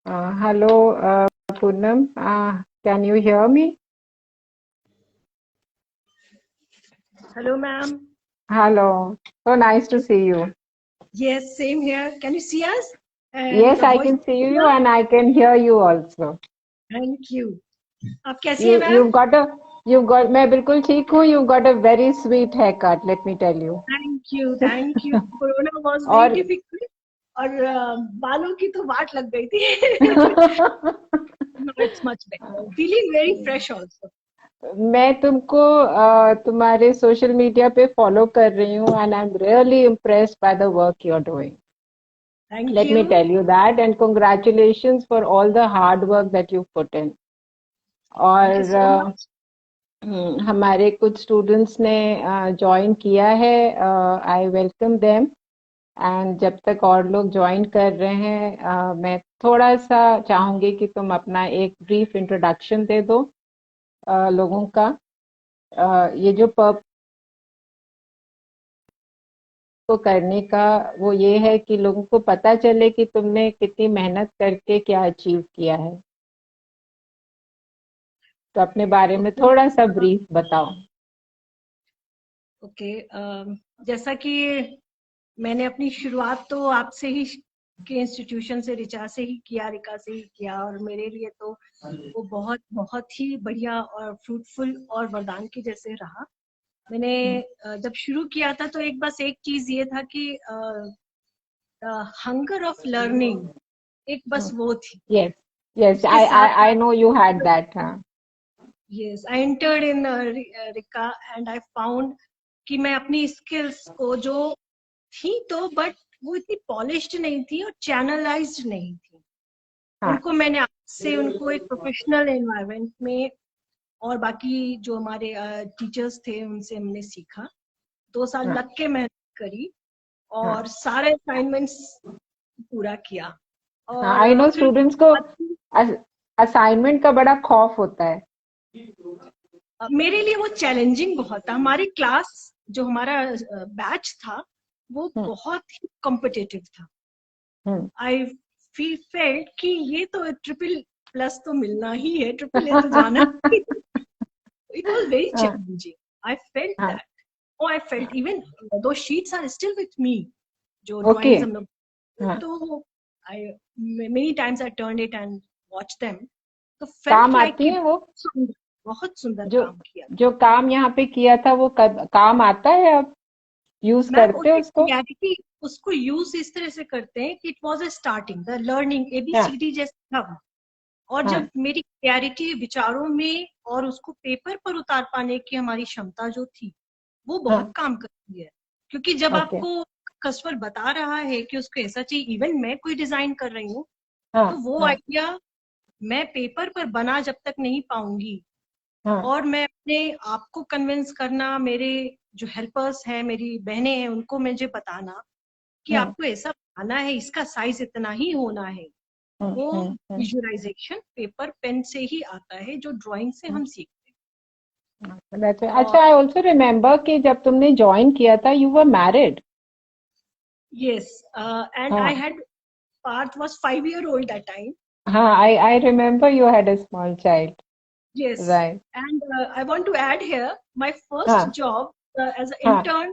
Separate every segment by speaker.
Speaker 1: Hello, Poonam. Can you hear me?
Speaker 2: Hello, ma'am.
Speaker 1: Hello. So nice to see you.
Speaker 2: Yes, same here. Can you see us? And
Speaker 1: Yes,
Speaker 2: the
Speaker 1: I
Speaker 2: voice
Speaker 1: can
Speaker 2: is
Speaker 1: see you
Speaker 2: clear?
Speaker 1: and I can hear you also.
Speaker 2: Thank you. आप कैसी हैं
Speaker 1: You
Speaker 2: ma'am?
Speaker 1: you've got मैं बिल्कुल ठीक हूँ. You've got a very sweet haircut. Let me tell you.
Speaker 2: Thank you. Corona was very
Speaker 1: और
Speaker 2: difficult और बालों की तो वाट लग गई थी. No, it's much better. Feeling very fresh also.
Speaker 1: मैं तुमको तुम्हारे सोशल मीडिया पे फॉलो कर रही हूँ and I'm really impressed by the work you're doing.
Speaker 2: Thank
Speaker 1: Let me
Speaker 2: you.
Speaker 1: tell you that and congratulations for all the hard work that you've put in.
Speaker 2: Thank you
Speaker 1: और
Speaker 2: so much.
Speaker 1: हमारे कुछ students ने join किया है. I welcome them and जब तक और लोग ज्वाइन कर रहे हैं मैं थोड़ा सा चाहूंगी कि तुम अपना एक ब्रीफ इंट्रोडक्शन दे दो लोगों का. ये जो पर्प को करने का वो ये है कि लोगों को पता चले कि तुमने कितनी मेहनत करके क्या अचीव किया है. तो अपने बारे में
Speaker 2: Okay.
Speaker 1: थोड़ा सा ब्रीफ बताओ.
Speaker 2: ओके. जैसा कि मैंने अपनी शुरुआत तो आपसे ही के इंस्टीट्यूशन से रिचा से ही किया, रिका से ही किया और मेरे लिए तो वो बहुत बहुत ही बढ़िया और फ्रूटफुल और वरदान के जैसे रहा. मैंने जब शुरू किया था तो बस एक चीज ये था कि हंगर ऑफ लर्निंग एक बस वो थी.
Speaker 1: यस यस
Speaker 2: उसके
Speaker 1: आई
Speaker 2: साथ
Speaker 1: I know you had that. हाँ.
Speaker 2: यस आई एंटर्ड इन रिका एंड आई फाउंड कि मैं अपनी स्किल्स को जो थी तो बट वो इतनी पॉलिश्ड नहीं थी और चैनलाइज्ड नहीं थी.
Speaker 1: हाँ.
Speaker 2: उनको मैंने आपसे उनको एक प्रोफेशनल एनवायरनमेंट में और बाकी जो हमारे टीचर्स थे उनसे हमने सीखा. 2 साल
Speaker 1: हाँ.
Speaker 2: लग के मेहनत करी
Speaker 1: हाँ.
Speaker 2: और सारे असाइनमेंट्स पूरा किया.
Speaker 1: हाँ.
Speaker 2: और
Speaker 1: आई नो
Speaker 2: फिर
Speaker 1: स्टूडेंट्स को असाइनमेंट का बड़ा खौफ होता है.
Speaker 2: मेरे लिए वो चैलेंजिंग बहुत था. हमारी क्लास जो हमारा बैच था वो
Speaker 1: हम्म.
Speaker 2: बहुत ही कॉम्पिटिटिव था.
Speaker 1: हम्म.
Speaker 2: आई फेल्ट कि ये तो ट्रिपल प्लस तो मिलना ही है, ट्रिपल ए तो जाना ही. इट वाज वेरी
Speaker 1: हाँ.
Speaker 2: चैलेंजिंग. आई फेल्ट
Speaker 1: हाँ.
Speaker 2: That. Oh, I felt even those sheets are still with me. जो
Speaker 1: ओके.
Speaker 2: drawings हम लोग
Speaker 1: हाँ.
Speaker 2: तो I many times I turned it and watched them. तो felt
Speaker 1: काम
Speaker 2: like
Speaker 1: आती
Speaker 2: कि
Speaker 1: है वो.
Speaker 2: बहुत सुंदर
Speaker 1: जो
Speaker 2: काम किया.
Speaker 1: जो काम यहाँ पे किया था वो काम आता है. अब यूज
Speaker 2: मैम
Speaker 1: करते हो
Speaker 2: उसकी
Speaker 1: उसको.
Speaker 2: क्लैरिटी उसको यूज इस तरह से करते हैं कि it was a starting the learning
Speaker 1: हाँ.
Speaker 2: एबीसीडी जैसे था वो. और
Speaker 1: हाँ.
Speaker 2: जब मेरी क्लैरिटी विचारों में और उसको पेपर पर उतार पाने की हमारी क्षमता जो थी वो बहुत
Speaker 1: हाँ.
Speaker 2: काम करती है. क्योंकि जब
Speaker 1: ओके.
Speaker 2: आपको कस्टमर बता रहा है कि उसको ऐसा चाहिए, इवन मैं कोई डिजाइन कर रही हूँ
Speaker 1: हाँ.
Speaker 2: तो वो
Speaker 1: हाँ.
Speaker 2: आइडिया मैं पेपर पर बना जब तक नहीं पाऊंगी
Speaker 1: हाँ.
Speaker 2: और मैं अपने आप को कन्विंस करना, मेरे जो हेल्पर्स हैं, मेरी बहनें हैं, उनको मुझे बताना कि
Speaker 1: हाँ.
Speaker 2: आपको ऐसा बनाना है, इसका साइज इतना ही होना है. वो
Speaker 1: हम्म.
Speaker 2: विजुअलाइजेशन पेपर पेन से ही आता है जो ड्राइंग से हम सीखते हैं.
Speaker 1: अच्छा.
Speaker 2: और
Speaker 1: आई ऑल्सो रिमेम्बर कि जब तुमने ज्वाइन किया था you were married.
Speaker 2: Yes and I
Speaker 1: हाँ.
Speaker 2: Had Parth was 5 year old that time.
Speaker 1: हाँ. I remember you had a small child.
Speaker 2: Yes,
Speaker 1: right.
Speaker 2: and I want to add here my first
Speaker 1: हाँ.
Speaker 2: job as an
Speaker 1: हाँ.
Speaker 2: intern.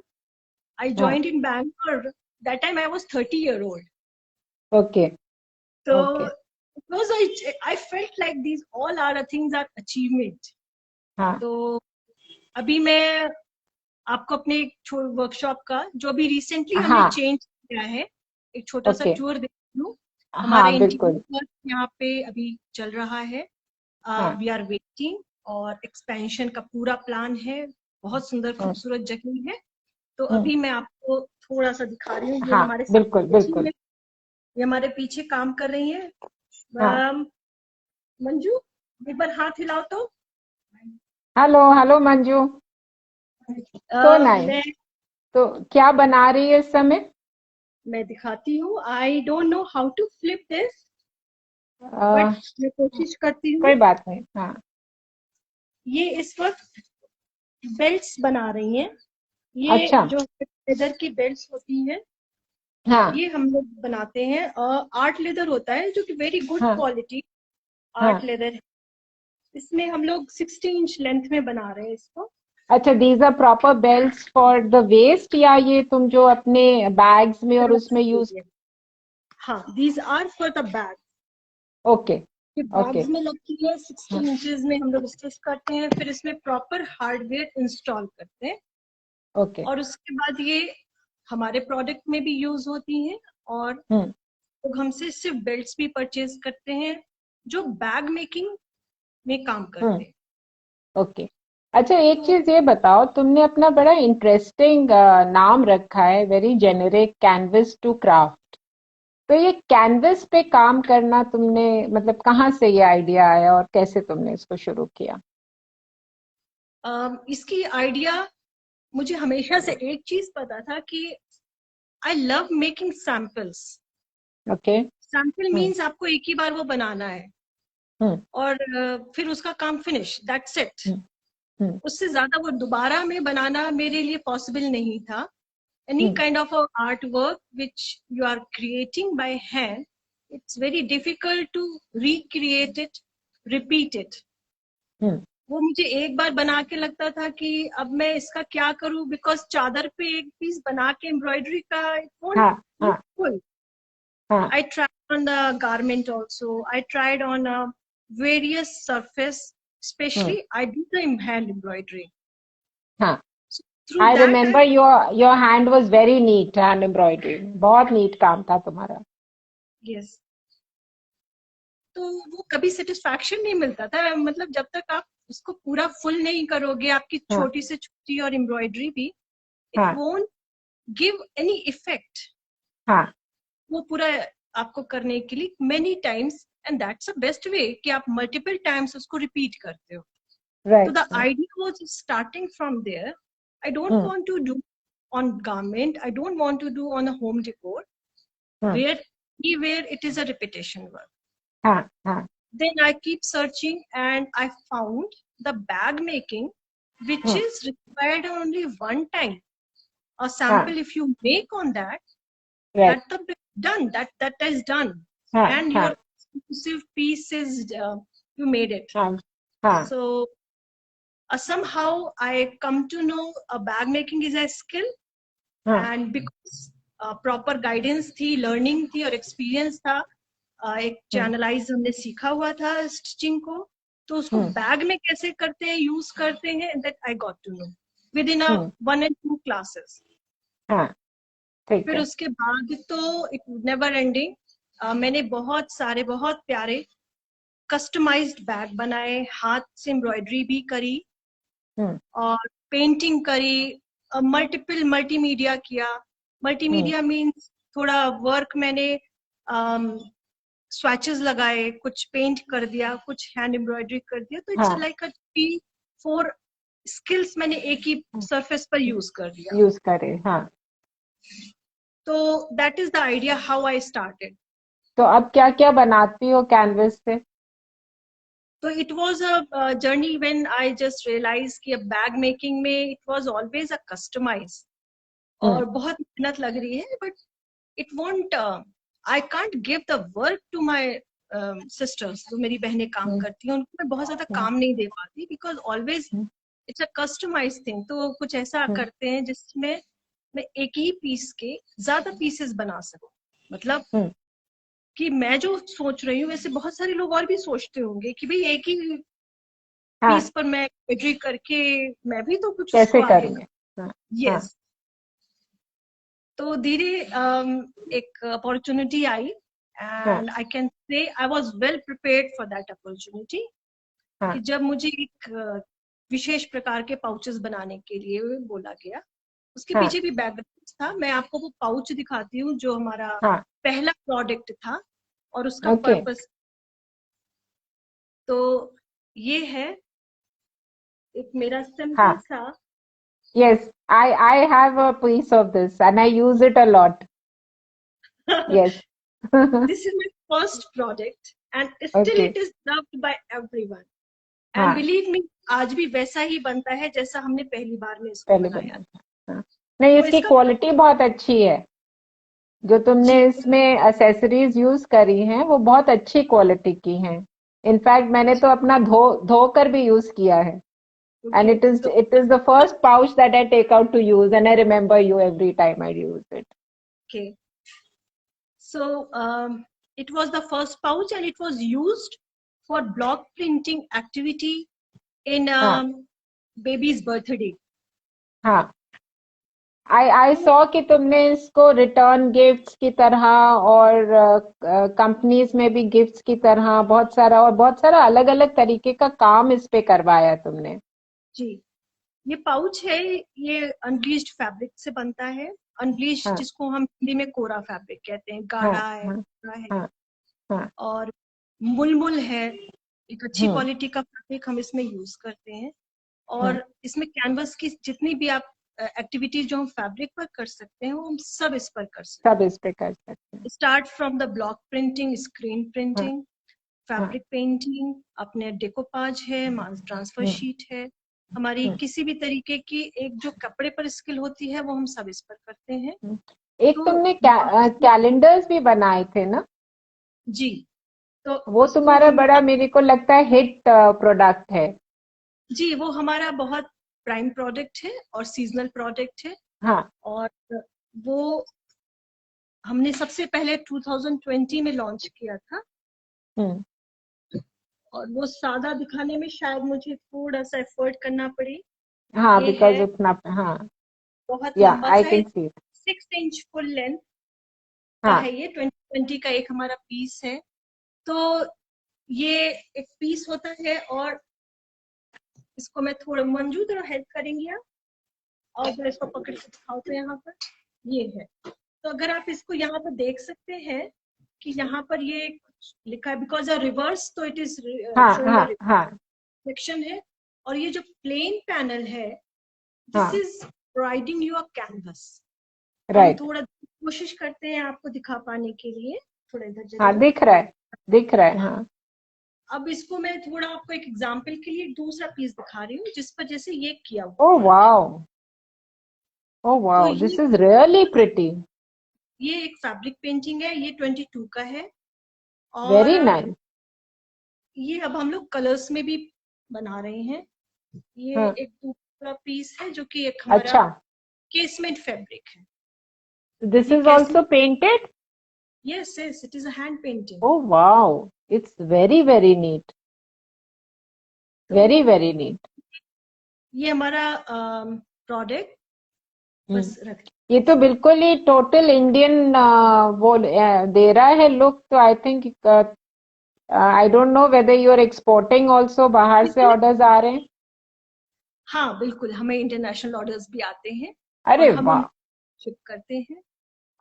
Speaker 2: I
Speaker 1: हाँ.
Speaker 2: joined in Bangalore. That time I was 30-year-old.
Speaker 1: Okay.
Speaker 2: So
Speaker 1: okay.
Speaker 2: it was I felt like these all are things are achievement.
Speaker 1: हाँ.
Speaker 2: तो अभी मैं आपको अपने एक वर्कशॉप का जो अभी रिसेंटली हमने
Speaker 1: हाँ.
Speaker 2: चेंज किया है एक छोटा सा
Speaker 1: ओके.
Speaker 2: टूर दे दूं. हमारा
Speaker 1: हाँ. बिल्कुल.
Speaker 2: इंटीरियर वर्क यहाँ पे अभी चल रहा है.
Speaker 1: हाँ.
Speaker 2: वी आर वेटिंग और एक्सपेंशन का पूरा प्लान है. बहुत सुंदर
Speaker 1: हम्म.
Speaker 2: खूबसूरत जगह है. तो
Speaker 1: हम्म.
Speaker 2: अभी मैं आपको थोड़ा सा दिखा रही हूँ. ये
Speaker 1: हाँ.
Speaker 2: हमारे
Speaker 1: बिल्कुल
Speaker 2: सामने
Speaker 1: बिल्कुल.
Speaker 2: ये हमारे पीछे काम कर रही है.
Speaker 1: हाँ.
Speaker 2: मंजू एक बार हाथ हिलाओ तो.
Speaker 1: Hello hello Manju. तो नहीं.
Speaker 2: मैं
Speaker 1: तो क्या बना रही है इस समय.
Speaker 2: दिखाती हूँ. I don't know how to flip this but
Speaker 1: uh,
Speaker 2: मैं कोशिश करती हूँ.
Speaker 1: कोई बात नहीं. हाँ.
Speaker 2: ये इस वक्त बेल्ट्स बना रही हैं. ये
Speaker 1: अच्छा.
Speaker 2: जो लेदर की बेल्ट्स होती हैं
Speaker 1: हाँ
Speaker 2: ये हम लोग बनाते हैं। आर्ट लेदर होता है जो कि वेरी गुड
Speaker 1: हाँ
Speaker 2: क्वालिटी आर्ट
Speaker 1: हाँ।
Speaker 2: लेदर है। इसमें हम लोग 60 इंच लेंथ में बना रहे हैं इसको।
Speaker 1: अच्छा, these are proper belts for the waist, या ये तुम जो अपने बैग्स में और उसमें यूज?
Speaker 2: हाँ, these are for the bag.
Speaker 1: Okay
Speaker 2: ये
Speaker 1: ओके।
Speaker 2: बैग्स में लगती है,
Speaker 1: हाँ
Speaker 2: 60 इंचेस में हम लोग स्टिच करते हैं, फिर इसमें प्रॉपर हार्डवेयर इंस्टॉल करते हैं,
Speaker 1: ओके।
Speaker 2: और उसके बाद ये हमारे प्रोडक्ट में भी यूज होती हैं। और
Speaker 1: हम्म
Speaker 2: लोग हमसे सिर्फ बेल्ट्स भी परचेज करते हैं जो बैग मेकिंग में काम
Speaker 1: हम्म।
Speaker 2: करते हैं।
Speaker 1: ओके। अच्छा, एक
Speaker 2: तो
Speaker 1: चीज ये बताओ, तुमने अपना बड़ा इंटरेस्टिंग नाम रखा है, very generic, canvas to craft. तो ये कैनवस पे काम करना तुमने मतलब कहाँ से ये आइडिया आया और कैसे तुमने इसको शुरू किया?
Speaker 2: इसकी आइडिया, मुझे हमेशा से एक चीज पता था कि I love making samples.
Speaker 1: Okay.
Speaker 2: Sample
Speaker 1: hmm
Speaker 2: means आपको एक ही बार वो बनाना है
Speaker 1: हम्म
Speaker 2: और फिर उसका काम फिनिश, दैट्स इट।
Speaker 1: हम्म हम्म
Speaker 2: उससे ज्यादा वो दोबारा में बनाना मेरे लिए पॉसिबल नहीं था। Any
Speaker 1: hmm
Speaker 2: kind of a artwork which you are creating by hand, it's very difficult to recreate it, repeat it.
Speaker 1: हम्म।
Speaker 2: वो मुझे एक बार बना के लगता था कि अब मैं इसका क्या करूं, बिकॉज चादर पे एक पीस बना के एम्ब्रॉयडरी का it won't
Speaker 1: हाँ
Speaker 2: look
Speaker 1: हाँ
Speaker 2: full.
Speaker 1: हाँ
Speaker 2: I tried on the garment also. I tried on a various surface,
Speaker 1: hmm
Speaker 2: especially I do the hand embroidery.
Speaker 1: हाँ।
Speaker 2: So through
Speaker 1: I
Speaker 2: that, I
Speaker 1: remember your hand was very neat, hand embroidery बहुत NEET काम था तुम्हारा।
Speaker 2: yes. तो वो कभी satisfaction नहीं मिलता था, मतलब जब तक आप उसको पूरा फुल नहीं करोगे, आपकी
Speaker 1: हाँ
Speaker 2: छोटी से छोटी और एम्ब्रॉयडरी भी, इट
Speaker 1: हाँ
Speaker 2: वोंट गिव एनी इफेक्ट।
Speaker 1: हाँ।
Speaker 2: वो पूरा आपको करने के लिए many times, and that's the best way कि आप मल्टीपल टाइम्स उसको रिपीट करते हो। तो
Speaker 1: right
Speaker 2: the
Speaker 1: right.
Speaker 2: Idea was starting from there. I don't
Speaker 1: hmm
Speaker 2: want to do on garment, I don't want to do on a home decor
Speaker 1: hmm.
Speaker 2: where it is a repetition work.
Speaker 1: हाँ हाँ।
Speaker 2: Then I keep searching and I found the bag making, which
Speaker 1: hmm.
Speaker 2: is required only one time. A
Speaker 1: हाँ
Speaker 2: sample, if you make on that,
Speaker 1: right.
Speaker 2: that the done, that is done,
Speaker 1: हाँ
Speaker 2: and your
Speaker 1: हाँ
Speaker 2: exclusive piece is you made it.
Speaker 1: हाँ हाँ
Speaker 2: So somehow I come to know a bag making is a skill,
Speaker 1: हाँ।
Speaker 2: and because proper guidance थी, learning थी और experience था, एक
Speaker 1: हम्म
Speaker 2: चैनलाइज हमने सीखा हुआ था स्टिचिंग को, तो उसको
Speaker 1: हम्म
Speaker 2: बैग में कैसे करते हैं, यूज करते हैं, that I got to know within a
Speaker 1: hmm.
Speaker 2: 1 and 2 classes.
Speaker 1: हाँ ठीक
Speaker 2: फिर
Speaker 1: है।
Speaker 2: उसके बाद तो इट नेवर एंडिंग। मैंने बहुत सारे बहुत प्यारे कस्टमाइज्ड बैग बनाए, हाथ से एम्ब्रॉयडरी भी करी
Speaker 1: हम्म
Speaker 2: और पेंटिंग करी, मल्टीपल मल्टीमीडिया किया।
Speaker 1: हम्म।
Speaker 2: मल्टीमीडिया मीन्स थोड़ा वर्क मैंने स्वैचेस लगाए, कुछ पेंट कर दिया, कुछ हैंड एम्ब्रॉयडरी कर दिया, तो इट्स
Speaker 1: हाँ
Speaker 2: लाइक अ 3-4 स्किल्स मैंने एक ही सरफेस पर यूज कर दिया।
Speaker 1: यूज करे, हाँ।
Speaker 2: तो that is the idea how I started.
Speaker 1: तो अब क्या क्या बनाती हो कैनवस से?
Speaker 2: तो it was a journey when I just realise कि अब बैग मेकिंग में it was always a customise,
Speaker 1: hmm
Speaker 2: और बहुत मेहनत लग रही है, but it won't, I can't give the work to my sisters, जो मेरी बहनें काम
Speaker 1: हम्म
Speaker 2: करती हैं, उनको मैं बहुत ज्यादा
Speaker 1: हम्म
Speaker 2: काम नहीं दे पाती, because always
Speaker 1: hmm
Speaker 2: it's a customise thing. तो कुछ ऐसा
Speaker 1: हम्म
Speaker 2: करते हैं जिसमें मैं एक ही पीस के ज्यादा पीसेस बना सकूं, मतलब
Speaker 1: हम्म।
Speaker 2: कि मैं जो सोच रही हूँ वैसे बहुत सारे लोग और भी सोचते होंगे कि भाई एक ही पीस
Speaker 1: हाँ,
Speaker 2: पर मैं एग्री करके मैं भी तो कुछ उसको
Speaker 1: कैसे
Speaker 2: आगे
Speaker 1: करूँगे? हाँ हाँ
Speaker 2: यस। तो धीरे एक अपॉर्चुनिटी आई,
Speaker 1: हाँ
Speaker 2: and I can say I was well prepared for that opportunity, कि
Speaker 1: हाँ
Speaker 2: जब मुझे एक विशेष प्रकार के पाउचेस बनाने के लिए बोला गया, उसके
Speaker 1: हाँ
Speaker 2: पीछे भी बैकग्राउंड था। मैं आपको वो पाउच दिखाती हूँ जो हमारा
Speaker 1: हाँ।
Speaker 2: पहला प्रोडक्ट था और उसका
Speaker 1: ओके।
Speaker 2: पर्पस। तो ये है एक मेरा सिंपल
Speaker 1: हाँ।
Speaker 2: सा
Speaker 1: Yes, I have a piece of this and I use it a lot. Yes.
Speaker 2: this is my first product and still
Speaker 1: okay.
Speaker 2: it is loved by everyone, and
Speaker 1: हाँ,
Speaker 2: believe me, आज भी वैसा ही बनता है जैसा हमने पहली बार में इसको
Speaker 1: पहले
Speaker 2: बनाया
Speaker 1: बनाया
Speaker 2: था।
Speaker 1: था। हाँ। नहीं,
Speaker 2: तो
Speaker 1: इसकी
Speaker 2: इसका
Speaker 1: क्वालिटी बहुत अच्छी है। जो तुमने
Speaker 2: जी
Speaker 1: इसमें एसेसरीज यूज करी हैं वो बहुत अच्छी क्वालिटी की हैं। इनफैक्ट मैंने तो अपना धो कर भी यूज किया है। And
Speaker 2: ओके तो
Speaker 1: it is the first pouch that I take out to use, and I remember you every time I use it.
Speaker 2: Okay So it was the first pouch and it was used for block printing activity in
Speaker 1: हाँ
Speaker 2: baby's birthday.
Speaker 1: हाँ, I
Speaker 2: तो
Speaker 1: saw कि तुमने इसको return gifts की तरह और companies में भी गिफ्ट्स की तरह बहुत सारा अलग अलग तरीके का काम इस पे करवाया तुमने।
Speaker 2: जी ये पाउच है, ये अनब्लीच्ड फैब्रिक से बनता है। अनब्लीच्ड
Speaker 1: हाँ
Speaker 2: जिसको हम हिंदी में कोरा फैब्रिक कहते हैं,
Speaker 1: हाँ
Speaker 2: गाढ़ा है,
Speaker 1: हाँ
Speaker 2: कोरा है।
Speaker 1: हाँ हाँ।
Speaker 2: और मुलमुल है, एक अच्छी
Speaker 1: हम्म।
Speaker 2: क्वालिटी का फैब्रिक हम इसमें यूज करते हैं।
Speaker 1: हम्म।
Speaker 2: और इसमें कैनवस की जितनी भी आप एक्टिविटीज जो हम फैब्रिक पर कर सकते हैं वो हम सब इस पर कर
Speaker 1: सब
Speaker 2: सकते
Speaker 1: इस पे कर सकते हैं।
Speaker 2: हैं। Start from the block printing, screen
Speaker 1: हाँ
Speaker 2: प्रिंटिंग,
Speaker 1: हाँ।
Speaker 2: फैब्रिक पेंटिंग, अपने डेकोपाज है, मास ट्रांसफर
Speaker 1: हम्म।
Speaker 2: शीट है, हमारी
Speaker 1: हम्म।
Speaker 2: किसी भी तरीके की एक जो कपड़े पर स्किल होती है वो हम सब इस पर करते हैं।
Speaker 1: हम्म। एक
Speaker 2: तो
Speaker 1: तुमने कैलेंडर्स भी बनाए थे ना?
Speaker 2: जी तो
Speaker 1: वो
Speaker 2: उसको
Speaker 1: तुम्हारा
Speaker 2: हम,
Speaker 1: बड़ा मेरे को लगता है हिट प्रोडक्ट है।
Speaker 2: जी वो हमारा बहुत प्राइम प्रोडक्ट है और सीजनल प्रोडक्ट है।
Speaker 1: हाँ।
Speaker 2: और वो हमने सबसे पहले 2020 में लॉन्च किया था।
Speaker 1: हम्म।
Speaker 2: और वो सादा दिखाने में शायद मुझे थोड़ा सा एफर्ट करना पड़े।
Speaker 1: हाँ,
Speaker 2: ये
Speaker 1: बिकॉज
Speaker 2: है,
Speaker 1: उतना हाँ।
Speaker 2: बहुत
Speaker 1: या
Speaker 2: लंबा
Speaker 1: आई
Speaker 2: सा है,
Speaker 1: can see it.
Speaker 2: 6 inch full length का
Speaker 1: हाँ
Speaker 2: है। ये 2020 का एक हमारा पीस है। तो ये एक पीस होता है। और इसको मैं थोड़ा, मंजू थोड़ा हेल्प करेंगी आप? और जरा इसको पकड़ के दिखाओ तो यहाँ पर ये है। तो अगर आप इसको यहाँ पर देख सकते हैं कि यहाँ पर ये कुछ लिखा है, बिकॉज रिवर्स, तो इट इज
Speaker 1: हाँ
Speaker 2: शोइंग
Speaker 1: हाँ हाँ
Speaker 2: रिफ्लेक्शन है। और ये जो प्लेन पैनल है, दिस
Speaker 1: हाँ।
Speaker 2: Is providing you a canvas. तो हम
Speaker 1: राइट।
Speaker 2: थोड़ा कोशिश करते हैं आपको दिखा पाने के लिए। थोड़ा इधर
Speaker 1: हाँ,
Speaker 2: चलिए।
Speaker 1: दिख रहा है, दिख रहा है।
Speaker 2: हाँ,
Speaker 1: हाँ।
Speaker 2: अब इसको मैं थोड़ा आपको एक एग्जांपल के लिए एक दूसरा पीस दिखा रही हूँ जिस पर जैसे ये किया
Speaker 1: ओ
Speaker 2: हुआ है।
Speaker 1: वाओ, ओ
Speaker 2: तो
Speaker 1: wow, this is really pretty.
Speaker 2: ये एक फैब्रिक पेंटिंग है, ये 22 का है। और
Speaker 1: वेरी नाइस।
Speaker 2: ये अब हम लोग कलर्स में भी बना रहे हैं। ये
Speaker 1: हाँ।
Speaker 2: एक दूसरा पीस है जो कि एक हमारा
Speaker 1: अच्छा,
Speaker 2: केसमेंट फैब्रिक है।
Speaker 1: दिस
Speaker 2: ये
Speaker 1: is
Speaker 2: casement,
Speaker 1: also painted?
Speaker 2: Yes yes, it is a hand painting.
Speaker 1: Oh wow, it's very very neat,
Speaker 2: तो
Speaker 1: वेरी वेरी नीट।
Speaker 2: ये हमारा प्रोडक्ट बस रख।
Speaker 1: ये तो बिल्कुल ही टोटल इंडियन वो दे रहा है लुक। तो I think I don't know whether you are exporting also, बाहर से
Speaker 2: बिल्कुल,
Speaker 1: ऑर्डर्स आ रहे हैं?
Speaker 2: हाँ बिल्कुल, हमें इंटरनेशनल ऑर्डर्स भी आते हैं और
Speaker 1: अरे
Speaker 2: हम उन
Speaker 1: वाह।
Speaker 2: शिप करते हैं।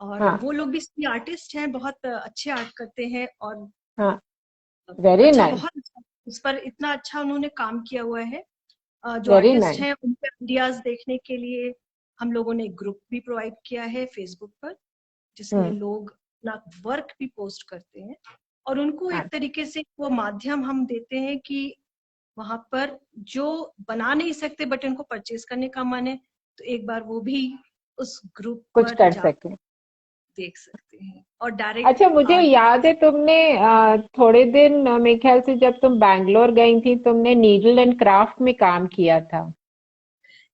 Speaker 2: और
Speaker 1: हाँ
Speaker 2: वो लोग भी आर्टिस्ट हैं, बहुत अच्छे आर्ट करते हैं। और
Speaker 1: हाँ, वेरी
Speaker 2: अच्छा,
Speaker 1: नाइस,
Speaker 2: बहुत अच्छा, उस पर इतना अच्छा उन्होंने काम किया हुआ है। जो
Speaker 1: वेरी
Speaker 2: आर्टिस्ट
Speaker 1: नाइस।
Speaker 2: हैं उनके आइडियाज देखने के लिए हम लोगों ने एक ग्रुप भी प्रोवाइड किया है फेसबुक पर, जिसमें
Speaker 1: हम्म।
Speaker 2: लोग अपना वर्क भी पोस्ट करते हैं। और उनको
Speaker 1: हाँ,
Speaker 2: एक तरीके से वो माध्यम हम देते हैं कि वहां पर जो बना नहीं सकते बट उनको परचेज करने का मन है, तो एक बार वो भी उस ग्रुप
Speaker 1: कुछ
Speaker 2: पर
Speaker 1: कर
Speaker 2: जा
Speaker 1: सके।
Speaker 2: देख सकते हैं। और डायरेक्ट,
Speaker 1: अच्छा, मुझे याद है तुमने थोड़े दिन मेरे ख्याल से जब तुम बैंगलोर गई थी तुमने नीडल एंड क्राफ्ट में काम किया था।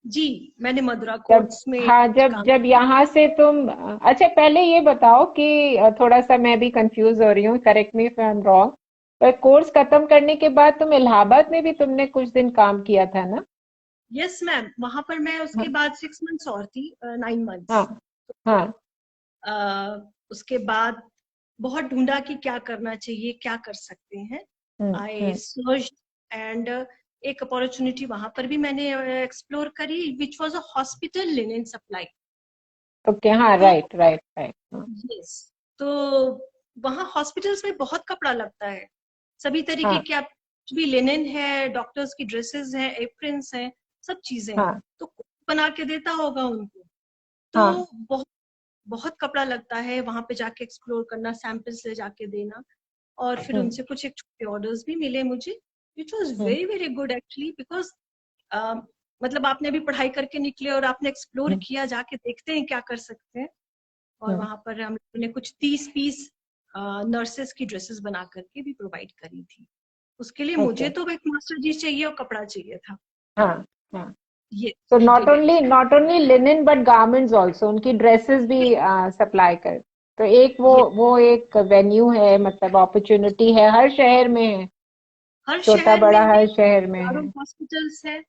Speaker 2: जी मैंने मदुरा
Speaker 1: जब
Speaker 2: कोर्ट्स में
Speaker 1: हाँ, जब
Speaker 2: काम।
Speaker 1: जब यहाँ से तुम अच्छा पहले ये बताओ कि थोड़ा सा मैं भी कंफ्यूज हो रही हूँ, correct me if I am wrong. पर कोर्स खत्म करने के बाद तुम इलाहाबाद में भी तुमने कुछ दिन काम किया था ना?
Speaker 2: यस मैम, वहां पर मैं उसके
Speaker 1: हाँ
Speaker 2: बाद 6 मंथ्स और थी, 9 मंथ्स।
Speaker 1: हाँ हाँ।
Speaker 2: उसके बाद बहुत ढूंढा कि क्या करना चाहिए, क्या कर सकते हैं। आई
Speaker 1: हम्म।
Speaker 2: सर्च एंड एक अपॉर्चुनिटी वहां पर भी मैंने एक्सप्लोर करी, which was a hospital linen supply.
Speaker 1: Okay, हाँ,
Speaker 2: तो
Speaker 1: राइट राइट राइट।
Speaker 2: यस, तो वहाँ हॉस्पिटल्स में बहुत कपड़ा लगता है, सभी तरीके
Speaker 1: हाँ
Speaker 2: के। आप कुछ भी, लिनेन है, डॉक्टर्स की ड्रेसेस हैं, एप्रन्स हैं, सब चीजें हैं।
Speaker 1: हाँ
Speaker 2: तो कोई बना के देता होगा उनको।
Speaker 1: हाँ।
Speaker 2: तो बहुत बहुत कपड़ा लगता है, वहां पे जाके एक्सप्लोर करना, सैंपल्स ले जाके देना। और फिर
Speaker 1: हम्म।
Speaker 2: उनसे कुछ एक छोटे ऑर्डर्स भी मिले मुझे, which was
Speaker 1: hmm.
Speaker 2: Very very good actually. Because मतलब आपने अभी पढ़ाई करके निकले और आपने एक्सप्लोर
Speaker 1: हम्म।
Speaker 2: किया, जाके देखते हैं क्या कर सकते हैं। और वहां पर हम लोगों ने कुछ 30 पीस नर्सेस की ड्रेसेस बना करके भी प्रोवाइड करी थी। उसके लिए मुझे तो एक मास्टर जी चाहिए और कपड़ा चाहिए था।
Speaker 1: हाँ हाँ।
Speaker 2: ये
Speaker 1: So
Speaker 2: we
Speaker 1: not
Speaker 2: did it.
Speaker 1: only linen but garments also, उनकी ड्रेसेस भी सप्लाई कर। तो एक
Speaker 2: ये
Speaker 1: वो एक वेन्यू है, मतलब अपॉर्चुनिटी है, हर शहर में है,
Speaker 2: हर
Speaker 1: छोटा
Speaker 2: शहर में
Speaker 1: बड़ा
Speaker 2: है,
Speaker 1: हर शहर में
Speaker 2: चारों
Speaker 1: है।
Speaker 2: हॉस्पिटल्स है,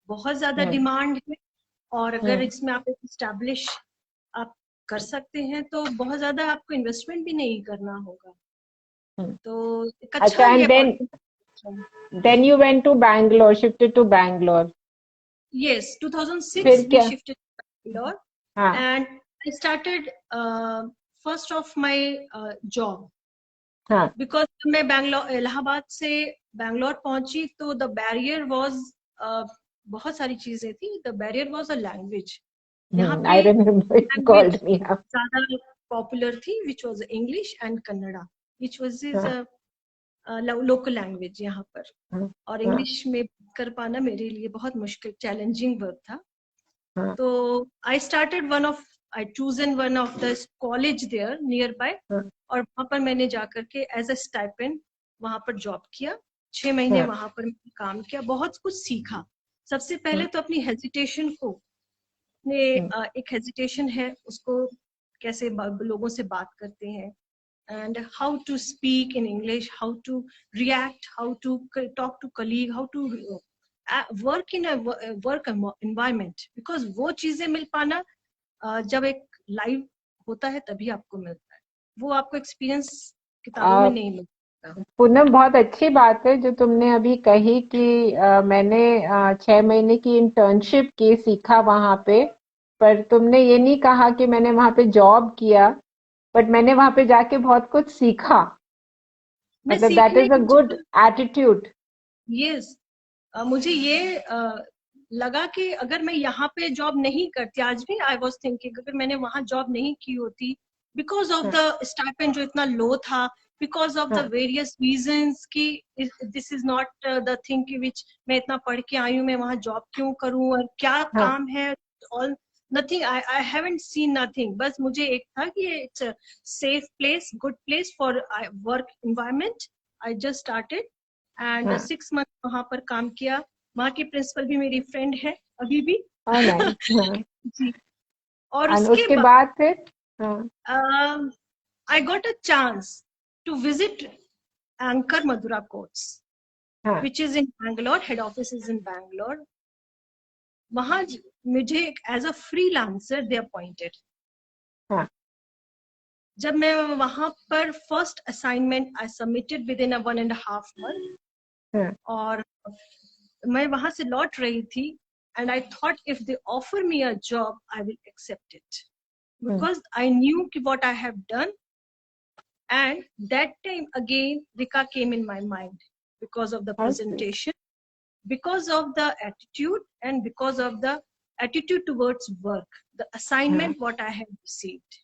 Speaker 2: बहुत ज्यादा डिमांड है। और अगर इसमें आप इस्टेब्लिश आप कर सकते हैं तो बहुत ज्यादा आपको इन्वेस्टमेंट भी नहीं करना होगा। तो एक अच्छा
Speaker 1: अच्छा,
Speaker 2: ये
Speaker 1: then you went to Bangalore, shifted to Bangalore.
Speaker 2: Yes, 2006
Speaker 1: फिर
Speaker 2: we
Speaker 1: क्या?
Speaker 2: shifted to Bangalore
Speaker 1: हाँ
Speaker 2: and I started first of my job
Speaker 1: हाँ
Speaker 2: because मैं बैंगलोर इलाहाबाद से बैंगलोर पहुंची तो द बैरियर वाज बहुत सारी चीजें थी। The barrier was a language. यहाँ
Speaker 1: I
Speaker 2: पे
Speaker 1: remember you
Speaker 2: language
Speaker 1: called me up.
Speaker 2: ज्यादा पॉपुलर थी which was English and Kannada which was is
Speaker 1: हाँ
Speaker 2: लोकल लैंग्वेज यहाँ पर।
Speaker 1: हाँ
Speaker 2: और
Speaker 1: हाँ
Speaker 2: इंग्लिश में कर पाना मेरे लिए बहुत मुश्किल चैलेंजिंग वर्क था।
Speaker 1: हाँ
Speaker 2: तो I started I chosen one of the college there nearby
Speaker 1: हाँ
Speaker 2: और वहां पर मैंने जाकर के एज अ स्टाइपेंड वहां पर जॉब किया। 6 महीने
Speaker 1: हाँ
Speaker 2: वहां पर काम किया, बहुत कुछ सीखा। सबसे पहले
Speaker 1: हाँ
Speaker 2: तो अपनी हेजिटेशन को ने एक हेजिटेशन है उसको कैसे लोगों से बात करते हैं and how to speak in English, how to react, how to talk to colleague, how to work in a work environment, because वो चीजें मिल पाना जब एक लाइव होता है तभी आपको मिलता है। वो आपको एक्सपीरियंस किताबों में नहीं मिलता।
Speaker 1: पूनम, बहुत अच्छी बात है जो तुमने अभी कही कि मैंने 6 महीने की इंटर्नशिप की, सीखा वहां पे। पर तुमने ये नहीं कहा कि मैंने वहां पे जॉब किया, बट मैंने वहां पे जाके बहुत कुछ सीखा।
Speaker 2: मैं
Speaker 1: मतलब दैट
Speaker 2: सीखने
Speaker 1: is a good attitude.
Speaker 2: Yes मुझे ये लगा कि अगर मैं यहाँ पे जॉब नहीं करती, आज भी आई वॉज थिंकिंग अगर मैंने वहां जॉब नहीं की होती बिकॉज ऑफ द स्टाइपेंड जो इतना लो था, because of the various reasons कि this is not the thing कि विच मैं इतना पढ़ के आई हूँ, मैं वहां जॉब क्यों करूँ और क्या काम है। All nothing, I haven't seen nothing. बस मुझे एक था कि it's a safe place, good place for work environment. I just started and 6 month वहां पर काम किया। वहां की प्रिंसिपल भी मेरी फ्रेंड है अभी भी। जी। और उसके
Speaker 1: उसके
Speaker 2: बाद
Speaker 1: बाद फिर
Speaker 2: I got a chance to visit Anchor Madura Coats which is in Bangalore, head office is in Bangalore. वहां मुझे as a freelancer they appointed. जब मैं वहां पर first assignment I submitted within 1.5 month और मैं वहां से लौट रही थी and I thought if they offer me a job I will accept it because I knew what I have done. And that time again Rika came in my mind because of the presentation, because of the attitude, and because of the attitude towards work, the assignment what I have received.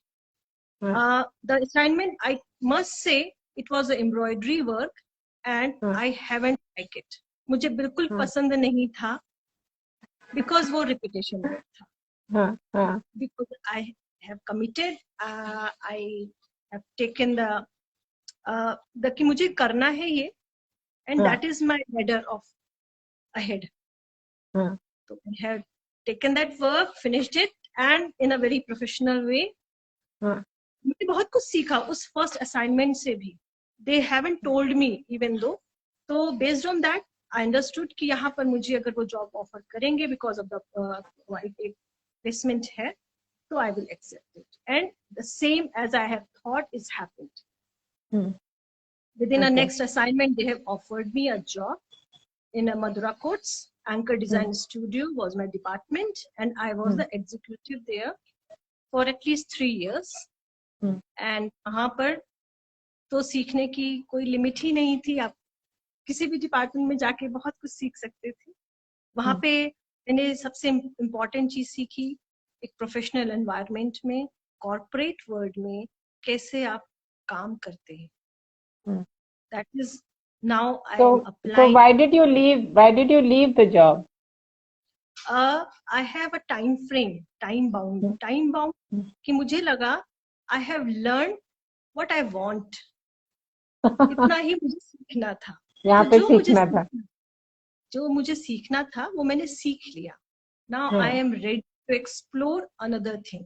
Speaker 2: The assignment, I must say, it was an embroidery work and I haven't liked it. मुझे बिल्कुल पसंद नहीं था because वो repetition work था. Because I have committed, I have taken the कि मुझे करना है ये, and that is my header of ahead. So I have taken that work, finished it, and in a very professional way. मैंने बहुत कुछ सीखा उस फर्स्ट असाइनमेंट से भी. They haven't told me even though. तो based on that I understood कि यहाँ पर मुझे अगर वो जॉब ऑफर करेंगे बिकॉज ऑफ द प्लेसमेंट है तो I will accept it. And the same as I have thought is happened. Within a next assignment, they have offered me a job in a Madura Courts. Anchor Design Studio was my department, and I was the executive there for at least 3 years. And वहां पर तो सीखने की कोई limit ही नहीं थी. आप किसी भी डिपार्टमेंट में जाके बहुत कुछ सीख सकते थे. वहां पे मैंने सबसे इम्पोर्टेंट चीज सीखी, एक प्रोफेशनल एनवायरनमेंट में, कॉर्पोरेट वर्ल्ड में कैसे आप काम करते हैं. That is now I am
Speaker 1: So
Speaker 2: applying.
Speaker 1: why did you leave? Why did you leave the job?
Speaker 2: I have a time frame, time bound कि मुझे लगा I have learn what I want. इतना ही मुझे सीखना था.
Speaker 1: यहाँ
Speaker 2: तो
Speaker 1: पे सीखना था.
Speaker 2: जो मुझे सीखना था वो मैंने सीख लिया. नाउ
Speaker 1: हाँ.
Speaker 2: I am ready to explore another thing,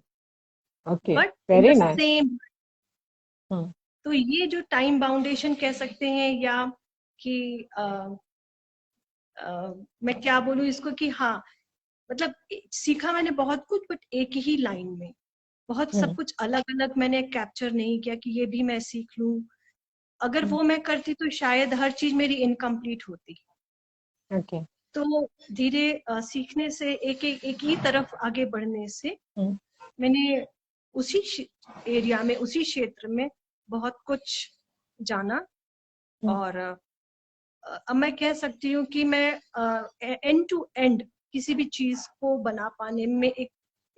Speaker 1: okay,
Speaker 2: but in
Speaker 1: very
Speaker 2: the
Speaker 1: nice.
Speaker 2: Same. तो ये जो टाइम बाउंडेशन कह सकते हैं, या कि मैं क्या बोलूं इसको, कि हाँ मतलब सीखा मैंने बहुत कुछ, बट एक ही लाइन में. बहुत सब कुछ अलग अलग मैंने कैप्चर नहीं किया कि ये भी मैं सीख लूं. अगर वो मैं करती तो शायद हर चीज मेरी इनकम्प्लीट होती.
Speaker 1: ओके.
Speaker 2: तो धीरे सीखने से, एक ही तरफ आगे बढ़ने से मैंने उसी एरिया में, उसी क्षेत्र में बहुत कुछ जाना. और अब मैं कह सकती हूँ कि मैं एंड टू एंड किसी भी चीज को बना पाने में,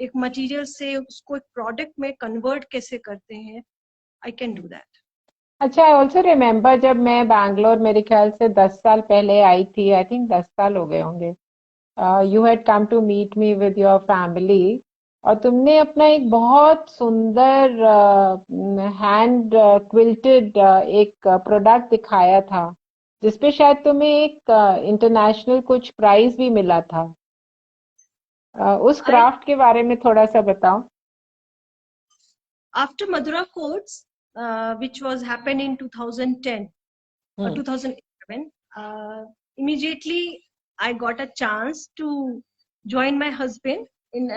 Speaker 2: एक मटेरियल से उसको एक प्रोडक्ट में कन्वर्ट कैसे करते हैं, आई कैन डू दैट.
Speaker 1: अच्छा, आई ऑल्सो रिमेम्बर जब मैं बैंगलोर मेरे ख्याल से 10 साल पहले आई थी, आई थिंक 10 साल हो गए होंगे, you had come to meet me with your family, और तुमने अपना एक बहुत सुंदर हैंड क्विल्टेड एक प्रोडक्ट दिखाया था, जिसपे शायद तुम्हें एक इंटरनेशनल कुछ प्राइज भी मिला था. उस क्राफ्ट के बारे में थोड़ा सा बताओ.
Speaker 2: After Madura Courts, which was happened in 2010 or 2011, immediately I got a chance to join my husband in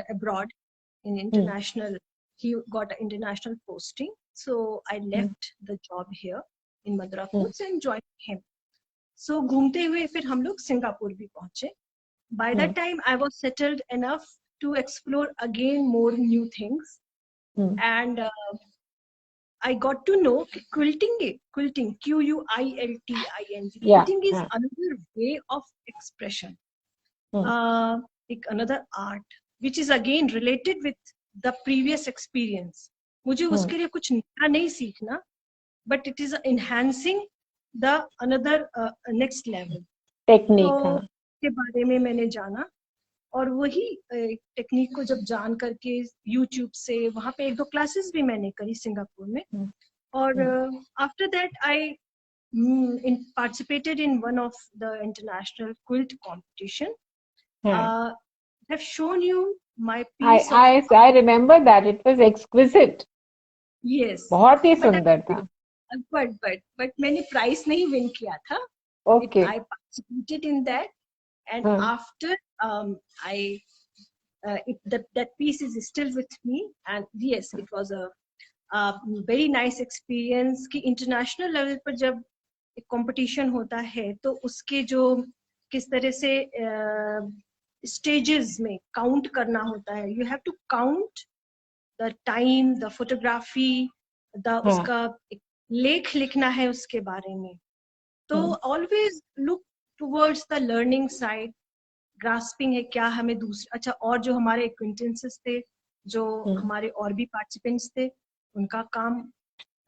Speaker 2: abroad in international. He got an international posting, so I left the job here in Madura Courts and joined him. So घूमते हुए फिर हम लोग Singapore भी पहुंचे. By that time I was settled enough to explore again more new things. And I got to know quilting, Q-U-I-L-T-I-N-G. Quilting is another way of expression, another art, which is again related with the previous experience. मुझे उसके लिए कुछ नया नहीं सीखना, but it is enhancing the another next level.
Speaker 1: Technique.
Speaker 2: तो के बारे में मैंने जाना, और वही टेक्निक को जब जान करके यूट्यूब से वहां पे 1-2 क्लासेस भी मैंने करी सिंगापुर में. और after that I participated in one of the international quilt competition. I have shown you my piece
Speaker 1: I remember that it was exquisite.
Speaker 2: Yes.
Speaker 1: बहुत ही सुंदर था.
Speaker 2: But मैंने प्राइस नहीं विन किया था.
Speaker 1: Okay.
Speaker 2: I participated in that, and after that piece is still with me, and yes, it was a very nice experience. कि international level पर जब एक कंपटीशन होता है तो उसके जो किस तरह से स्टेजेस में काउंट करना होता है. You have to count the time, the photography, उसका एक लेख लिखना है उसके बारे में. तो always look towards the learning side. Grasping है क्या हमें दूसरे. अच्छा, और जो हमारे एक्विंटेंसेस थे, जो हमारे और भी पार्टिसिपेंट्स थे, उनका काम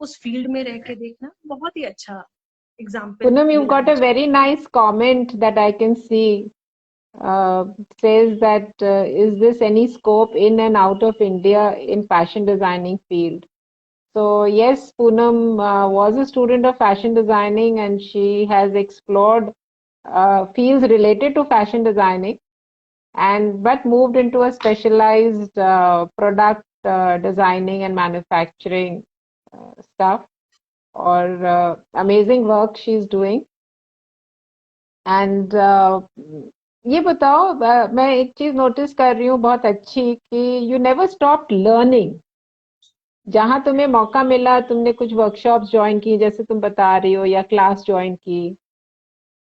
Speaker 2: उस फील्ड में रह के देखना बहुत ही अच्छा example.
Speaker 1: Poonam, you've got a very nice comment that I can see. Says that is this any scope in and out of India in fashion designing field? So yes, Poonam was a student of fashion designing, and she has explored fields related to fashion designing, but moved into a specialized product designing and manufacturing stuff, or amazing work she's doing. And ये बताओ, मैं एक चीज notice कर रही हूँ बहुत अच्छी, कि यू नेवर स्टॉप्ड लर्निंग. जहां तुम्हें मौका मिला तुमने कुछ वर्कशॉप्स ज्वाइन की, जैसे तुम बता रही हो, या क्लास ज्वाइन की.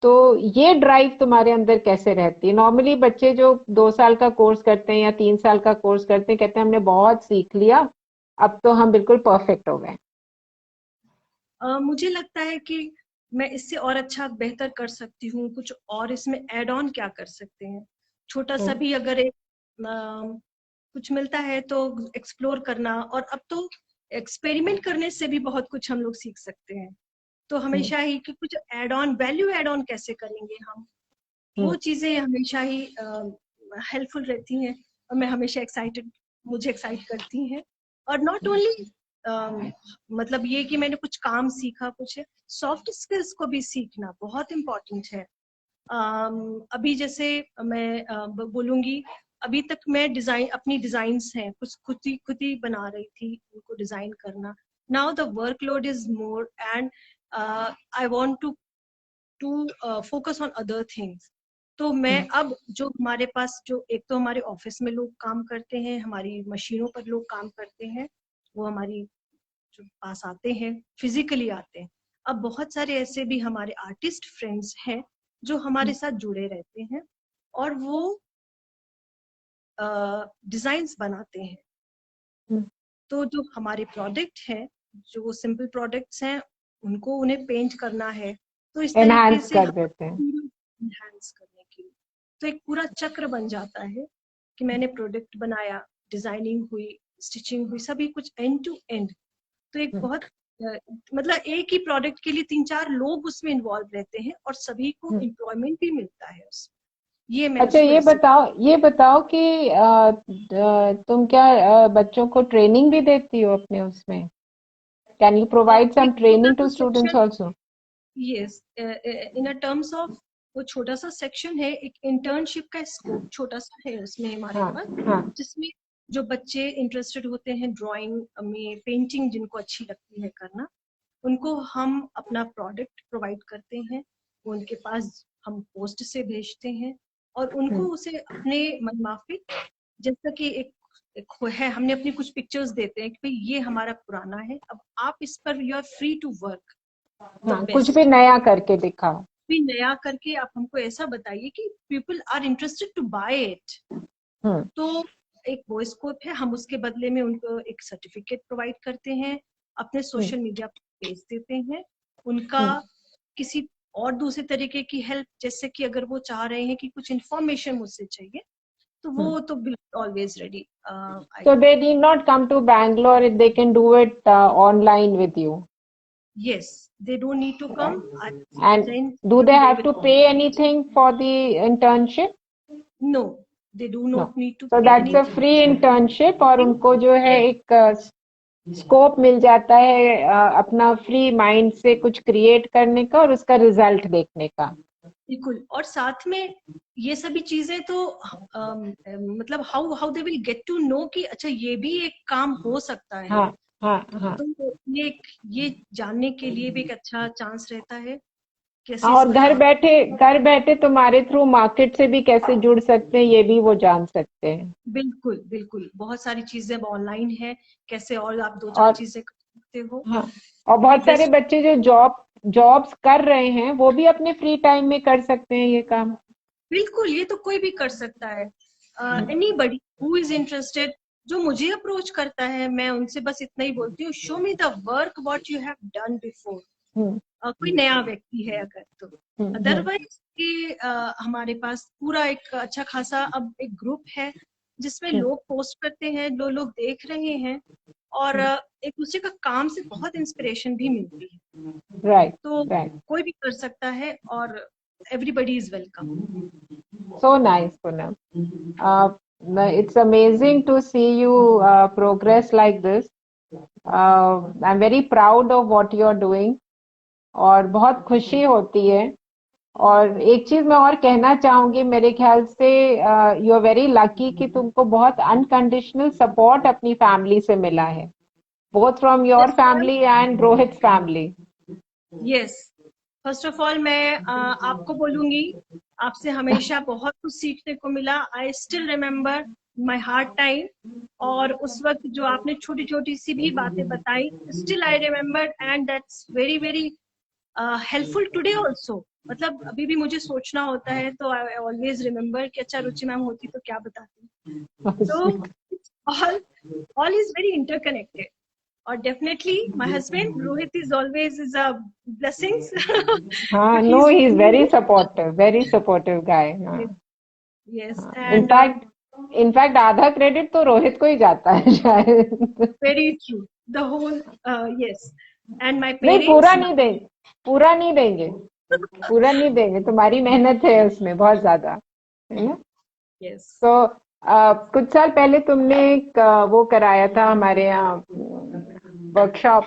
Speaker 1: तो ये ड्राइव तुम्हारे अंदर कैसे रहती है? नॉर्मली बच्चे जो 2 साल का कोर्स करते हैं या 3 साल का कोर्स करते हैं, कहते हैं हमने बहुत सीख लिया, अब तो हम बिल्कुल परफेक्ट हो गए.
Speaker 2: मुझे लगता है कि मैं इससे और अच्छा बेहतर कर सकती हूँ, कुछ और इसमें एड ऑन क्या कर सकते हैं. छोटा सा भी अगर एक कुछ मिलता है तो एक्सप्लोर करना, और अब तो एक्सपेरिमेंट करने से भी बहुत कुछ हम लोग सीख सकते हैं. तो हमेशा ही कि कुछ add on, value add on कैसे करेंगे हम, वो चीजें हमेशा ही हेल्पफुल रहती हैं, और मैं हमेशा मुझे एक्साइट करती हैं. और नॉट ओनली मतलब ये कि मैंने कुछ काम सीखा, कुछ है, सॉफ्ट स्किल्स को भी सीखना बहुत इम्पोर्टेंट है। अभी जैसे मैं बोलूंगी, अभी तक मैं डिजाइन, अपनी डिजाइन्स हैं कुछ खुद ही बना रही थी, उनको डिजाइन करना। Now the workload is more and I want to focus on other things. तो मैं अब जो हमारे पास, जो एक तो हमारे ऑफिस में लोग काम करते हैं, हमारी मशीनों पर लोग काम करते हैं, वो हमारी जो पास आते हैं, फिजिकली आते हैं। अब बहुत सारे ऐसे भी हमारे आर्टिस्ट फ्रेंड्स हैं जो हमारे साथ जुड़े रहते हैं और वो डिजाइन्स बनाते हैं। तो जो हमारे प्रोडक्ट हैं, जो सिंपल प्रोडक्ट्स हैं, उनको उन्हें पेंट करना है, तो इस तरीके
Speaker 1: एनहांस
Speaker 2: से
Speaker 1: कर देते हैं।
Speaker 2: एनहांस करने के लिए तो एक पूरा चक्र बन जाता है कि मैंने प्रोडक्ट बनाया, डिजाइनिंग हुई, स्टिचिंग हुई, सभी कुछ एंड टू एंड। तो एक बहुत मतलब एक ही प्रोडक्ट के लिए 3-4 लोग उसमें इन्वॉल्व रहते हैं और सभी को एम्प्लॉयमेंट भी मिलता है उसमें। ये मैं
Speaker 1: अच्छा,
Speaker 2: उसको ऐसे
Speaker 1: ये बताओ कि तुम क्या बच्चों को ट्रेनिंग भी देती हो अपने उसमें? कैन यू प्रोवाइड सम
Speaker 2: एक छोटा
Speaker 1: ट्रेनिंग
Speaker 2: सा
Speaker 1: to students
Speaker 2: section,
Speaker 1: also?
Speaker 2: Yes, in a terms of, वो छोटा सा सेक्शन है, एक इंटर्नशिप का स्कोप छोटा सा है उसमें हमारे
Speaker 1: हाँ,
Speaker 2: पास,
Speaker 1: हाँ,
Speaker 2: जिसमें जो बच्चे इंटरेस्टेड होते हैं ड्राइंग में, पेंटिंग जिनको अच्छी लगती है करना, उनको हम अपना प्रोडक्ट प्रोवाइड करते हैं। वो उनके पास हम पोस्ट से भेजते हैं और उनको उसे अपने मनमाफिक, जैसा कि एक है, हमने अपनी कुछ पिक्चर्स देते हैं कि भाई ये हमारा पुराना है, अब आप इस पर you are free to work the
Speaker 1: हाँ, कुछ भी
Speaker 2: बेस्ट,
Speaker 1: नया करके दिखाओ।
Speaker 2: भी नया करके आप हमको ऐसा बताइए कि people are interested to buy it.
Speaker 1: Hmm,
Speaker 2: तो एक वो स्कोप है, हम उसके बदले में उनको एक सर्टिफिकेट प्रोवाइड करते हैं, अपने सोशल मीडिया पर भेज देते हैं। उनका किसी और दूसरे तरीके की हेल्प, जैसे कि अगर वो चाह रहे हैं कि कुछ इंफॉर्मेशन मुझसे चाहिए, तो वो तो always ready.
Speaker 1: so they need not come to Bangalore, they can do it online with you,
Speaker 2: Yes, they don't need to come. I
Speaker 1: and
Speaker 2: send
Speaker 1: do they
Speaker 2: them, they
Speaker 1: have
Speaker 2: will.
Speaker 1: to pay anything for the internship?
Speaker 2: No, they do
Speaker 1: No,
Speaker 2: not need to
Speaker 1: so
Speaker 2: pay
Speaker 1: that's a
Speaker 2: anything.
Speaker 1: free internship, और उनको जो है
Speaker 2: Yes,
Speaker 1: एक scope मिल जाता है अपना free mind से कुछ क्रिएट करने का और उसका रिजल्ट देखने का।
Speaker 2: बिल्कुल। और साथ में ये सभी चीजें तो मतलब how how they will get to know कि अच्छा ये भी एक काम हो सकता है।
Speaker 1: हाँ, हाँ, हाँ,
Speaker 2: तो ये जानने के लिए भी एक अच्छा चांस रहता है कैसे
Speaker 1: और
Speaker 2: इसमें काम।
Speaker 1: घर बैठे तुम्हारे थ्रू मार्केट से भी कैसे जुड़ सकते हैं, ये भी वो जान सकते हैं।
Speaker 2: बिल्कुल बिल्कुल, बहुत सारी चीजें अब ऑनलाइन है, कैसे और आप 2-4
Speaker 1: और
Speaker 2: चीजें कर सकते हो।
Speaker 1: हाँ, और बहुत सारे
Speaker 2: बेस्ट,
Speaker 1: बच्चे जो जॉब्स कर रहे हैं वो भी अपने फ्री टाइम में कर सकते हैं ये काम।
Speaker 2: बिल्कुल, ये तो कोई भी कर सकता है। एनीबडी हु इज इंटरेस्टेड, जो मुझे अप्रोच करता है, मैं उनसे बस इतना ही बोलती हूँ, show me the work what you have done before.
Speaker 1: Hmm,
Speaker 2: कोई नया व्यक्ति है अगर तो,
Speaker 1: हम्म,
Speaker 2: अदरवाइज कि हमारे पास पूरा एक अच्छा खासा अब एक ग्रुप है जिसमें लोग पोस्ट करते हैं, लोग देख रहे हैं और एक दूसरे का काम से बहुत इंस्पिरेशन भी मिलती है।
Speaker 1: राइट,
Speaker 2: तो
Speaker 1: राइट,
Speaker 2: कोई भी कर सकता है और everybody is welcome.
Speaker 1: so nice, Poonam. It's amazing to see you progress like this. I'm very proud of what you're doing, और बहुत खुशी होती है। और एक चीज मैं और कहना चाहूंगी, मेरे ख्याल से यू आर वेरी लकी कि तुमको बहुत अनकंडीशनल सपोर्ट अपनी फैमिली से मिला है, both from your
Speaker 2: Yes, ma'am.
Speaker 1: Family and Rohit family.
Speaker 2: Yes, first of all मैं आपको बोलूंगी, आपसे हमेशा बहुत कुछ सीखने को मिला। I still remember my hard time, और उस वक्त जो आपने छोटी छोटी सी भी बातें बताई, still I remember and that's very very helpful today also. मतलब अभी भी मुझे सोचना होता है तो आई ऑलवेज रिमेम्बर कि अच्छा रुचि मैम होती तो क्या बताती। तो all all is very interconnected. और definitely my husband Rohit is always is a blessings.
Speaker 1: हाँ,
Speaker 2: he
Speaker 1: no,
Speaker 2: is
Speaker 1: he is very supportive guy. हाँ,
Speaker 2: यस
Speaker 1: हाँ,
Speaker 2: एंड
Speaker 1: इनफैक्ट आधा क्रेडिट तो रोहित को ही जाता है शायद।
Speaker 2: Very true, the whole, yes, and my
Speaker 1: नहीं,
Speaker 2: पेरेंट्स।
Speaker 1: पूरा नहीं देंगे, पूरा नहीं देंगे, तुम्हारी मेहनत है उसमें बहुत ज्यादा, है ना?
Speaker 2: यस,
Speaker 1: तो कुछ साल पहले तुमने एक वो कराया था हमारे यहाँ वर्कशॉप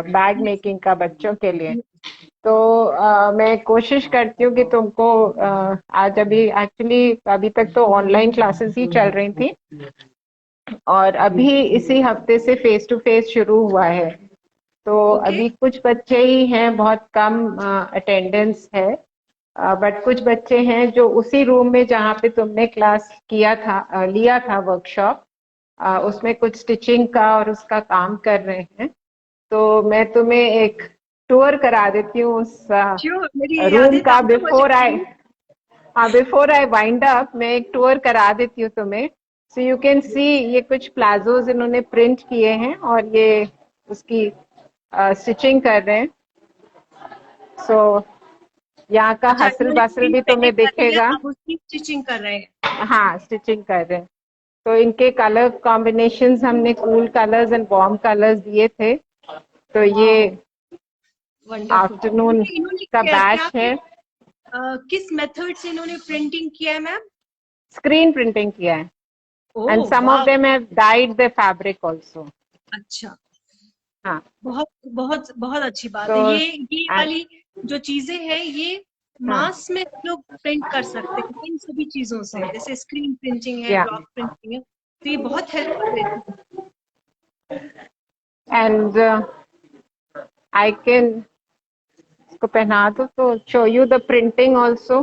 Speaker 1: बैग मेकिंग का बच्चों के लिए। तो मैं कोशिश करती हूँ कि तुमको आज अभी एक्चुअली अभी तक तो ऑनलाइन क्लासेस ही चल रही थी और अभी इसी हफ्ते से फेस टू फेस शुरू हुआ है। तो अभी कुछ बच्चे ही हैं, बहुत कम अटेंडेंस है, बट कुछ बच्चे हैं जो उसी रूम में जहाँ पे तुमने क्लास किया था लिया था वर्कशॉप, उसमें कुछ स्टिचिंग का और उसका काम कर रहे हैं। तो मैं तुम्हें एक टूर करा देती हूँ उस रूम का। बिफोर आई वाइंड अप मैं एक टूर करा देती हूँ तुम्हें, सो यू कैन सी। ये कुछ प्लाजोज इन्होंने प्रिंट किए हैं और ये उसकी स्टिचिंग कर रहे हैं। सो यहाँ का हसल बसल भी तुम्हें दिखेगा।
Speaker 2: अब उसकी स्टिचिंग कर रहे हैं।
Speaker 1: हाँ, स्टिचिंग कर रहे हैं। तो इनके कलर कॉम्बिनेशंस हमने cool colours and warm colours दिए थे। तो ये आफ्टरनून का बैच है।
Speaker 2: किस मेथड से इन्होंने प्रिंटिंग किया है मैम?
Speaker 1: स्क्रीन प्रिंटिंग किया है and some of them have dyed the fabric also.
Speaker 2: अच्छा,
Speaker 1: हाँ,
Speaker 2: बहुत बहुत बहुत अच्छी बात
Speaker 1: तो
Speaker 2: है। ये वाली जो चीजें हैं ये मास में लोग प्रिंट कर सकते हैं इन सभी चीजों से, जैसे स्क्रीन प्रिंटिंग है, ब्लॉक प्रिंटिंग है, तो ये बहुत हेल्प कर देती है।
Speaker 1: एंड आई कैन इसको पहना दो तो show you the printing also.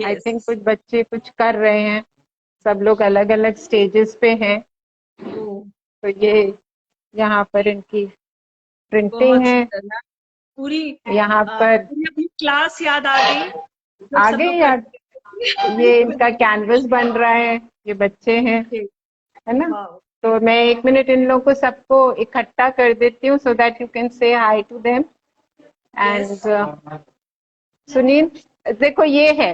Speaker 1: I think कुछ बच्चे कुछ कर रहे हैं, सब लोग अलग अलग स्टेजेस पे हैं। तो ये यहाँ पर इनकी प्रिंटिंग है।
Speaker 2: पूरी
Speaker 1: यहाँ पर
Speaker 2: अपनी क्लास याद आ गई।
Speaker 1: आगे यार ये इनका कैनवस बन रहा है, ये बच्चे हैं, है ना। तो मैं 1 मिनट इन लोगों को सबको इकट्ठा कर देती हूँ so that you can say hi to them. And Sunil देखो ये है,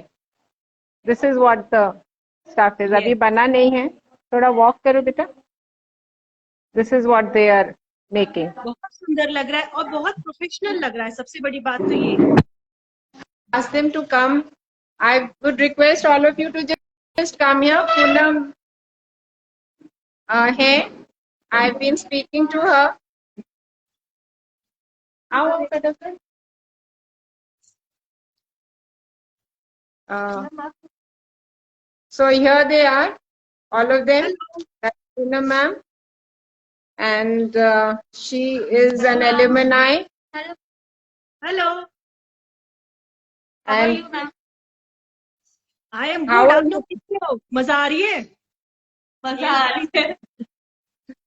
Speaker 1: this is what the stuff is. अभी बना नहीं है, थोड़ा वॉक करो बेटा। This is what they are making.
Speaker 2: बहुत सुंदर लग रहा है और बहुत प्रोफेशनल लग रहा है, सबसे बड़ी बात तो ये।
Speaker 1: Ask them to come. I would request all of you to just come here. Poonam है, I've been speaking to her. आओ फटाफट। So here they are, all of them. That's Poonam ma'am, and she is an alumni.
Speaker 2: Hello. How are you, ma'am? I am
Speaker 1: How
Speaker 2: good.
Speaker 1: are
Speaker 2: आप लोग कैसे हो? मजा आ रही है? मजा आ रही है।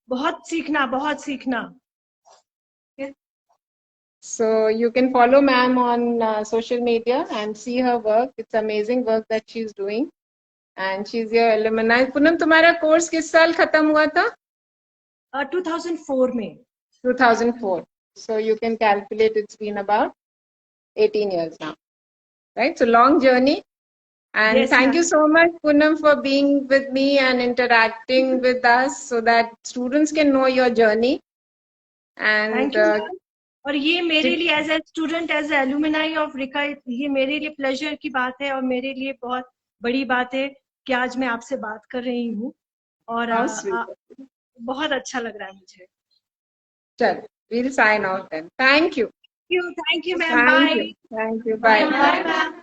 Speaker 2: बहुत सीखना, बहुत सीखना।
Speaker 1: So you can follow ma'am on social media and see her work. It's amazing work that she's doing, and she's your alumni. Poonam, तुम्हारा कोर्स किस साल खत्म हुआ था?
Speaker 2: 2004 में।
Speaker 1: 2004. So you can calculate it's been about 18 years now, right? So long journey. And yes, thank you so much, Poonam, for being with me and interacting with us so that students can know your journey. And
Speaker 2: thank you. और ये मेरे लिए as a student, as a alumni of रिका, ये मेरे लिए pleasure की बात है और मेरे लिए बहुत बड़ी बात है कि आज मैं आपसे बात कर रही हूँ और बहुत अच्छा लग रहा है मुझे।
Speaker 1: चल, we'll sign off then. Thank you.
Speaker 2: Thank you, ma'am. Bye.
Speaker 1: Thank you. Bye.
Speaker 2: Bye, ma'am.